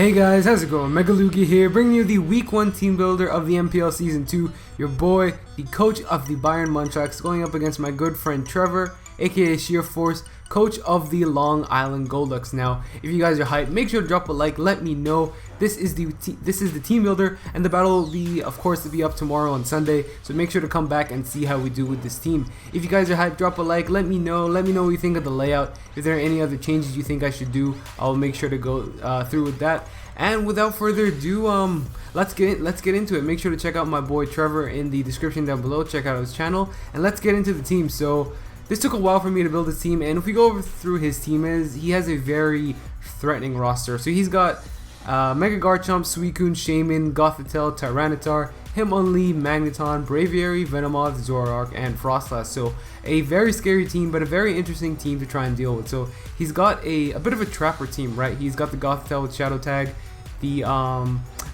Hey guys, how's it going? MegaLugia here, bringing you the Week 1 team builder of the NPL Season 2. Your boy, the coach of the Bayern Munchaks, going up against my good friend Trevor, aka Sheer Force, coach of the Long Island Golducks. Now, if you guys are hyped, make sure to drop a like, let me know. This is the team builder, and the battle will be, of course, up tomorrow on Sunday, so make sure to come back and see how we do with this team. If you guys are hyped, drop a like, let me know what you think of the layout. If there are any other changes you think I should do, I'll make sure to go through with that. And without further ado, let's get into it. Make sure to check out my boy Trevor in the description down below. Check out his channel, and let's get into the team. So this took a while for me to build this team, and if we go over through his team, he has a very threatening roster. So he's got Mega Garchomp, Suicune, Shaman, Gothitelle, Tyranitar, Hitmonlee, Magneton, Braviary, Venomoth, Zoroark, and Frostlass. So a very scary team, but a very interesting team to try and deal with. So he's got a bit of a trapper team, right? He's got the Gothitelle with Shadow Tag, the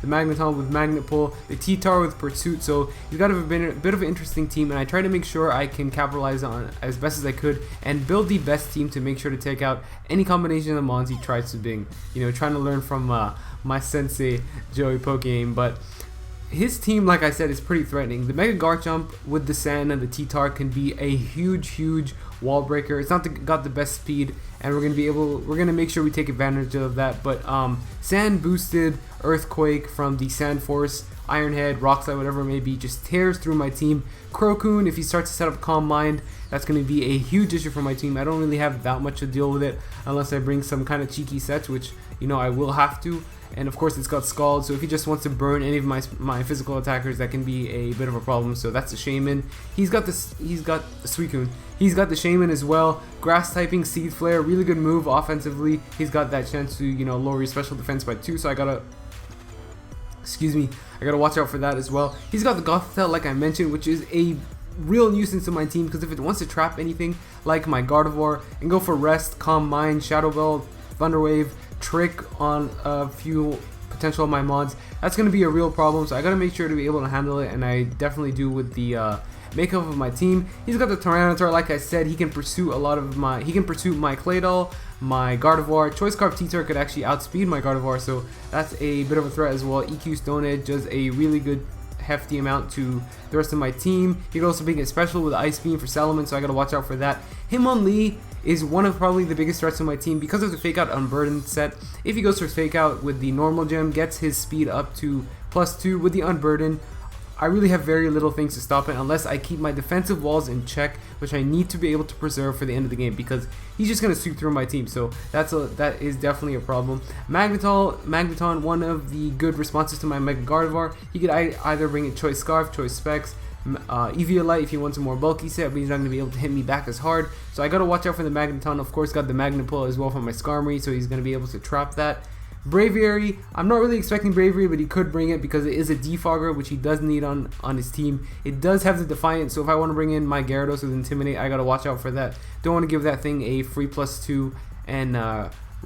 Magneton with Magnet Pull, the T-Tar with Pursuit. So he's got a bit of an interesting team, and I try to make sure I can capitalize on as best as I could and build the best team to make sure to take out any combination of mons he tries to bring. You know, trying to learn from my sensei Joey Pokegame, but his team, like I said, is pretty threatening. The Mega Garchomp with the Sand and the T-Tar can be a huge wall breaker. It's not got the best speed, and we're gonna make sure we take advantage of that. But Sand boosted Earthquake from the Sand Force, Iron Head, Rock Slide, whatever it may be, just tears through my team. Crocoon, if he starts to set up Calm Mind, that's going to be a huge issue for my team. I don't really have that much to deal with it unless I bring some kind of cheeky sets, which, you know, I will have to. And of course it's got Scald, so if he just wants to burn any of my physical attackers, that can be a bit of a problem. So that's the Shaman. He's got the Suicune. He's got the Shaman as well. Grass typing, Seed Flare, really good move offensively. He's got that chance to, you know, lower your special defense by 2, so I gotta watch out for that as well. He's got the Gothitelle, like I mentioned, which is a real nuisance to my team, because if it wants to trap anything like my Gardevoir and go for Rest, Calm Mind, Shadow Bell, Thunder Wave, Trick on a few potential of my mods, that's going to be a real problem. So I got to make sure to be able to handle it, and I definitely do with the makeup of my team. He's got the Tyranitar, like I said. He can pursue my Claydol, my Gardevoir. Choice Scarf T-Tar could actually outspeed my Gardevoir, so that's a bit of a threat as well. EQ Stone Edge does a really good hefty amount to the rest of my team. He could also bring it special with Ice Beam for Salamence, so I gotta watch out for that. Hitmonlee is one of probably the biggest threats to my team because of the Fake Out Unburdened set. If he goes for Fake Out with the normal gem, gets his speed up to +2 with the Unburdened, I really have very little things to stop it unless I keep my defensive walls in check, which I need to be able to preserve for the end of the game, because he's just going to sweep through my team. So that is definitely a problem. Magneton, one of the good responses to my Mega Gardevoir. He could either bring a Choice Scarf, Choice Specs, Eviolite if he wants a more bulky set, but he's not going to be able to hit me back as hard. So I got to watch out for the Magneton. Of course, got the Magnet Pull as well from my Skarmory, so he's going to be able to trap that. Braviary, I'm not really expecting Braviary, but he could bring it because it is a defogger, which he does need on his team. It does have the Defiant, so if I want to bring in my Gyarados with Intimidate, I gotta watch out for that. Don't want to give that thing a free +2 and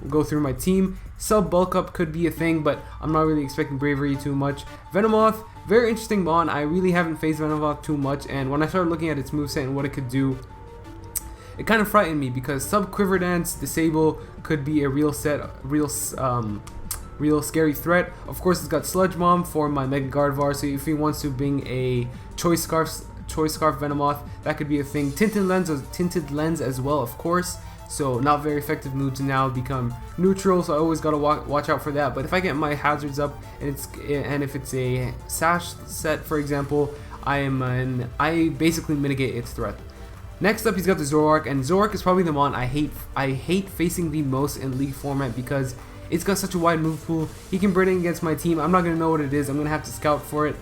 go through my team. Sub Bulk Up could be a thing, but I'm not really expecting Braviary too much. Venomoth, very interesting Bond. I really haven't faced Venomoth too much, and when I started looking at its moveset and what it could do, it kind of frightened me, because Sub Quiver Dance, Disable could be a real scary threat. Of course, it's got Sludge Bomb for my Mega Gardevoir, so if he wants to bring a Choice Scarf Venomoth, that could be a thing. Tinted Lens as well, of course. So not very effective move to now become neutral, so I always gotta watch out for that. But if I get my hazards up and if it's a Sash set, for example, I basically mitigate its threat. Next up, he's got the Zoroark, and Zoroark is probably the mon I hate facing the most in League format, because it's got such a wide move pool. He can bring it against my team. I'm not going to know what it is. I'm going to have to scout for it.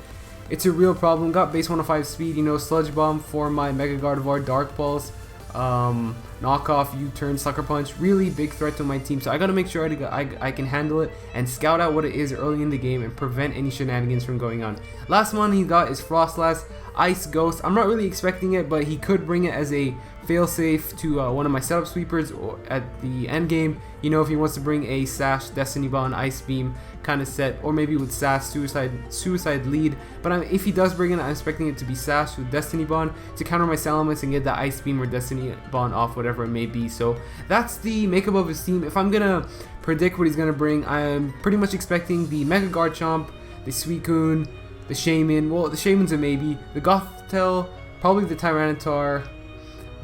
It's a real problem. Got base 105 speed, you know, Sludge Bomb for my Mega Gardevoir, Dark Pulse, Knockoff, U-Turn, Sucker Punch. Really big threat to my team, so I got to make sure I can handle it and scout out what it is early in the game and prevent any shenanigans from going on. Last one he got is Frostlass, Ice Ghost. I'm not really expecting it, but he could bring it as a failsafe to one of my setup sweepers or at the end game. You know, if he wants to bring a Sash, Destiny Bond, Ice Beam kind of set, or maybe with Sash, Suicide Lead. But if he does bring it, I'm expecting it to be Sash with Destiny Bond to counter my Salamence and get that Ice Beam or Destiny Bond off, whatever it may be. So that's the makeup of his team. If I'm gonna predict what he's going to bring, I'm pretty much expecting the Mega Garchomp, the Suicune, the Shaymin, well, the Shaymin's a maybe, the Gothitelle, probably the Tyranitar,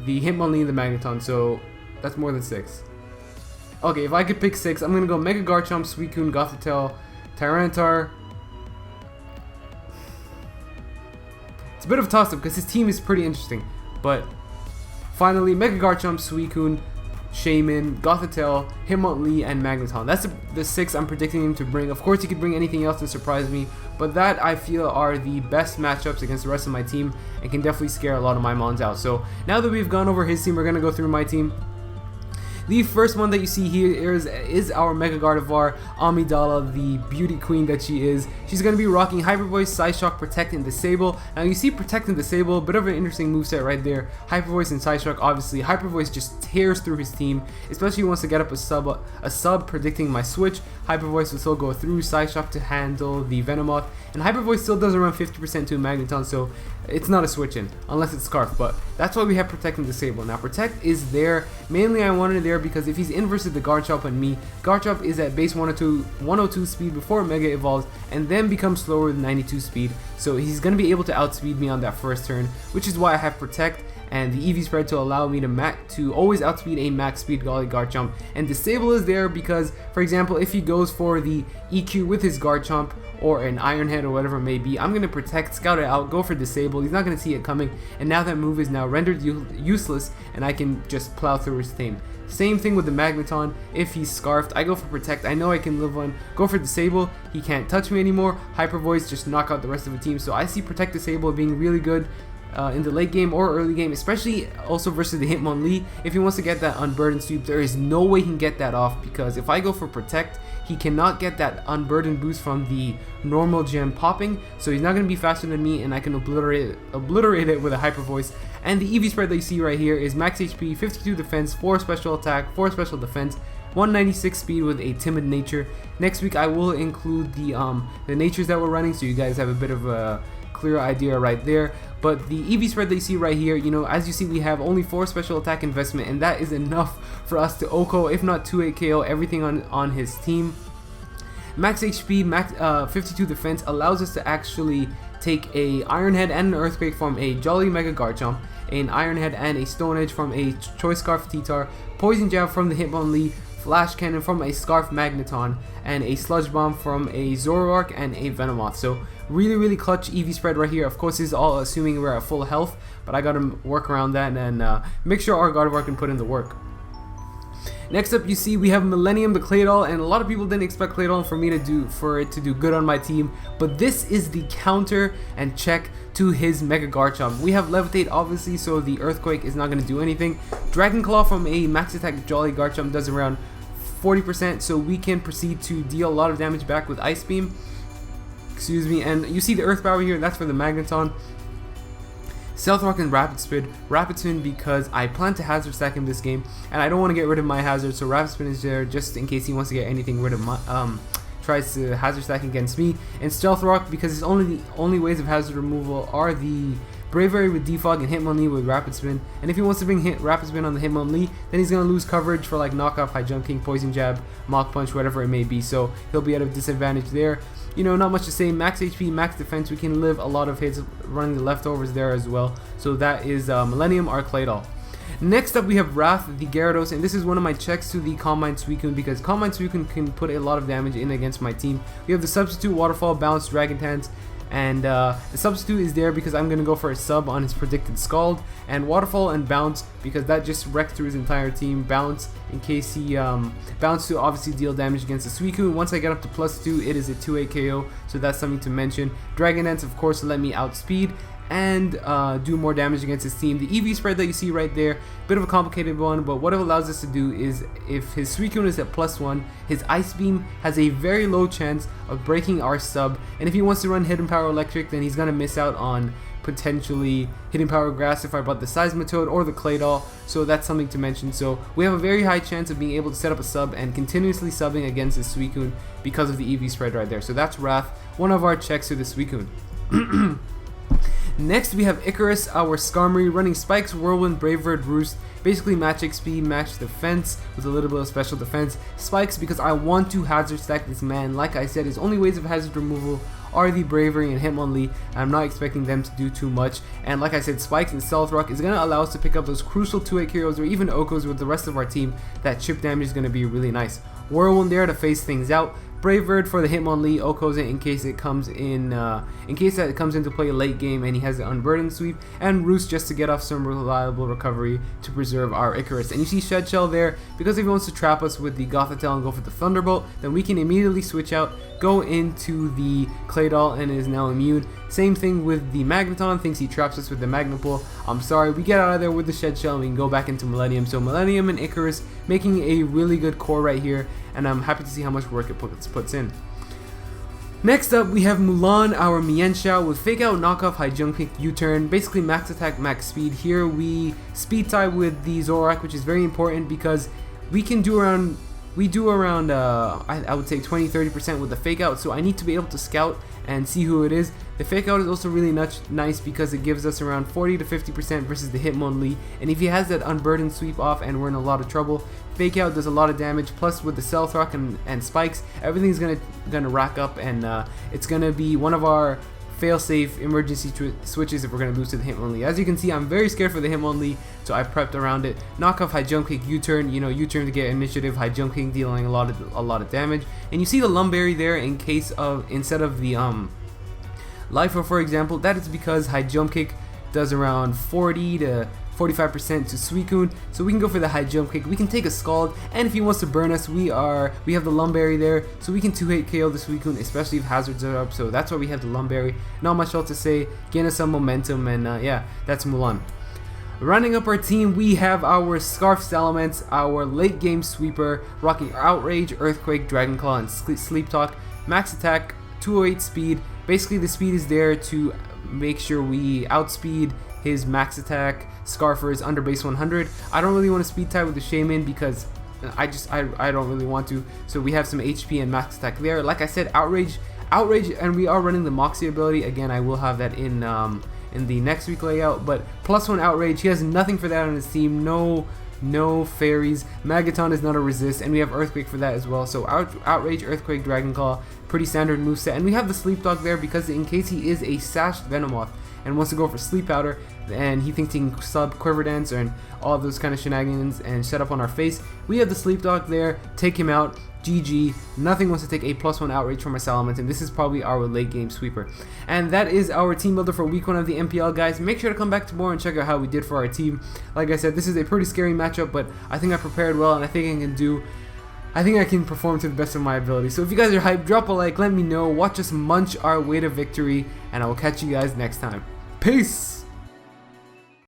the Hitmonlee, and the Magneton, so that's more than 6. Okay, if I could pick 6, I'm going to go Mega Garchomp, Suicune, Gothitelle, Tyranitar. It's a bit of a toss-up because his team is pretty interesting, but finally, Mega Garchomp, Suicune, Shaymin, Gothitelle, Hitmonlee, and Magneton. That's the 6 I'm predicting him to bring. Of course, he could bring anything else to surprise me, but that I feel are the best matchups against the rest of my team and can definitely scare a lot of my mons out. So now that we've gone over his team, we're going to go through my team. The first one that you see here is our Mega Gardevoir, Amidala, the beauty queen that she is. She's going to be rocking Hyper Voice, Psyshock, Protect, and Disable. Now you see Protect and Disable, a bit of an interesting moveset right there. Hyper Voice and Psyshock, obviously. Hyper Voice just tears through his team, especially once he get up a sub predicting my switch. Hyper Voice will still go through Psyshock to handle the Venomoth, and Hyper Voice still does around 50% to Magneton, so it's not a switch in, unless it's Scarf, but that's why we have Protect and Disable. Now Protect is there, mainly I wanted it there because if he's in versus the Garchomp and me, Garchomp is at base 102 speed before Mega evolves, and then becomes slower with 92 speed, so he's going to be able to outspeed me on that first turn, which is why I have Protect and the EV spread to allow me to always outspeed a max speed Garchomp. And Disable is there because, for example, if he goes for the EQ with his Garchomp or an Iron Head or whatever it may be, I'm going to Protect, scout it out, go for Disable. He's not going to see it coming, and now that move is now rendered useless, and I can just plow through his team. Same thing with the Magneton. If he's Scarfed, I go for Protect. I know I can live one. Go for Disable. He can't touch me anymore. Hyper Voice, just knock out the rest of the team. So I see Protect, Disable being really good in the late game or early game, especially also versus the Hitmonlee. If he wants to get that Unburdened Sweep, there is no way he can get that off, because if I go for Protect, he cannot get that Unburdened boost from the normal gem popping, so he's not going to be faster than me, and I can obliterate it with a Hyper Voice. And the EV spread that you see right here is max HP, 52 defense, 4 special attack, 4 special defense, 196 speed with a timid nature. Next week I will include the natures that we're running, so you guys have a bit of a clear idea right there. But the EV spread that you see right here, you know, as you see, we have only 4 special attack investment, and that is enough for us to OHKO, if not 2-8 KO everything on his team. Max HP, 52 defense allows us to actually take a Iron Head and an Earthquake from a Jolly Mega Garchomp, an Iron Head and a Stone Edge from a Choice Scarf T-Tar, Poison Jab from the Hitmonlee, Flash Cannon from a Scarf Magneton, and a Sludge Bomb from a Zoroark and a Venomoth. So really clutch EV spread right here. Of course, this is all assuming we're at full health, but I gotta work around that and make sure our Gardevoir can put in the work. Next up, you see we have Millennium, the Claydol, and a lot of people didn't expect Claydol for it to do good on my team, but this is the counter and check to his Mega Garchomp. We have Levitate, obviously, so the Earthquake is not going to do anything. Dragon Claw from a max attack Jolly Garchomp does around 40%, so we can proceed to deal a lot of damage back with Ice Beam. Excuse me, and you see the Earth Power here, that's for the Magneton. Stealth Rock and Rapid Spin because I plan to Hazard Stack him this game, and I don't want to get rid of my Hazard, so Rapid Spin is there just in case he wants to get anything rid of my, tries to Hazard Stack against me. And Stealth Rock because the only ways of Hazard removal are the Bravery with Defog and Hitmonlee with Rapid Spin, and if he wants to bring Rapid Spin on the Hitmonlee, then he's going to lose coverage for like Knockoff, High Jump King, Poison Jab, Mach Punch, whatever it may be, so he'll be at a disadvantage there. You know, not much to say. Max HP, max defense, we can live a lot of hits running the leftovers there as well. So that is Millennium, our Claydol. Next up we have Wrath, the Gyarados, and this is one of my checks to the Combine Suicune because Combine Suicune can put a lot of damage in against my team. We have the Substitute, Waterfall, Bounce, Dragon Dance, and the Substitute is there because I'm going to go for a sub on his predicted Scald, and Waterfall and Bounce because that just wrecked through his entire team. Bounce in case he Bounce to obviously deal damage against the Suicune. Once I get up to +2, it is a 2-8 KO, so that's something to mention. Dragon Dance, of course, let me outspeed and do more damage against his team. The EV spread that you see right there, bit of a complicated one, but what it allows us to do is if his Suicune is at +1, his Ice Beam has a very low chance of breaking our sub, and if he wants to run Hidden Power Electric, then he's going to miss out on potentially Hidden Power Grass if I bought the Seismitoad or the Claydol, so that's something to mention. So we have a very high chance of being able to set up a sub and continuously subbing against the Suicune because of the EV spread right there. So that's Wrath, one of our checks to the Suicune. Next we have Icarus, our Skarmory, running Spikes, Whirlwind, Brave Bird, Roost, Basically match XP, match defense with a little bit of special defense. Spikes because I want to hazard stack this man. Like I said, his only ways of hazard removal are the bravery and Hitmonlee. I'm not expecting them to do too much, and like I said, spikes and stealth rock is going to allow us to pick up those crucial 2-8 heroes or even Okos with the rest of our team. That chip damage is going to be really nice. Whirlwind there to phase things out. Brave Bird for the Hitmonlee, Okos in case it comes in case that it comes into play late game and he has the Unburdened sweep, and Roost just to get off some reliable recovery to preserve our Icarus. And you see Shed Shell there because if he wants to trap us with the Gothitelle and go for the Thunderbolt, then we can immediately switch out, go into the Claydol and is now immune. Same thing with the Magneton, thinks he traps us with the Magnapole. I'm sorry, we get out of there with the Shed Shell and we can go back into Millennium. So Millennium and Icarus making a really good core right here, and I'm happy to see how much work it puts in. Next up, we have Mulan, our Mienshao, with Fake Out, Knockoff, High Jump Kick, U-Turn, basically max attack, max speed. Here we speed tie with the Zoroark, which is very important because we can do around, I would say 20-30% with the Fake Out, so I need to be able to scout and see who it is. The Fake Out is also really nice because it gives us around 40-50% versus the Hitmonlee, and if he has that Unburdened sweep off and we're in a lot of trouble, Fake Out does a lot of damage, plus with the Stealth Rock and Spikes, everything's gonna rack up, and it's gonna be one of our fail-safe emergency switches if we're gonna lose to the Hitmonlee. As you can see, I'm very scared for the Hitmonlee, so I prepped around it. Knockoff, High Jump Kick, U-Turn, U-Turn to get initiative, High Jump Kick dealing a lot of damage. And you see the Lumberry there in case of, instead of the Lifer, for example, that is because High Jump Kick does around 40 to 45% to Suicune, so we can go for the High Jump Kick. We can take a Scald, and if he wants to burn us, we have the Lumberry there, so we can 2-hit KO the Suicune, especially if hazards are up, so that's why we have the Lumberry. Not much else to say, gain us some momentum, and yeah, that's Mulan. Running up our team, we have our Scarf Salamence, our late game sweeper, rocking Outrage, Earthquake, Dragon Claw, and Sleep Talk. Max attack, 208 speed. Basically, the speed is there to make sure we outspeed his max attack Scarfers under base 100. I don't really want to speed tie with the Shaman because I don't really want to. So we have some HP and max attack there. Like I said, Outrage, and we are running the Moxie ability. Again, I will have that in the next week layout. But +1 Outrage, he has nothing for that on his team. No fairies. Magaton is not a resist, and we have Earthquake for that as well. So Outrage, Earthquake, Dragon Claw, pretty standard moveset. And we have the Sleep Dog there because in case he is a sashed Venomoth and wants to go for Sleep Powder, and he thinks he can sub Quiver Dance and all those kind of shenanigans and set up on our face, we have the Sleep Dog there, take him out, GG. Nothing wants to take a +1 Outrage from our Salamence, and this is probably our late game sweeper. And that is our team builder for week 1 of the MPL, guys. Make sure to come back tomorrow and check out how we did for our team. Like I said, this is a pretty scary matchup, but I think I prepared well, and I think I can perform to the best of my ability. So if you guys are hyped, drop a like, let me know, watch us munch our way to victory, and I will catch you guys next time. Peace!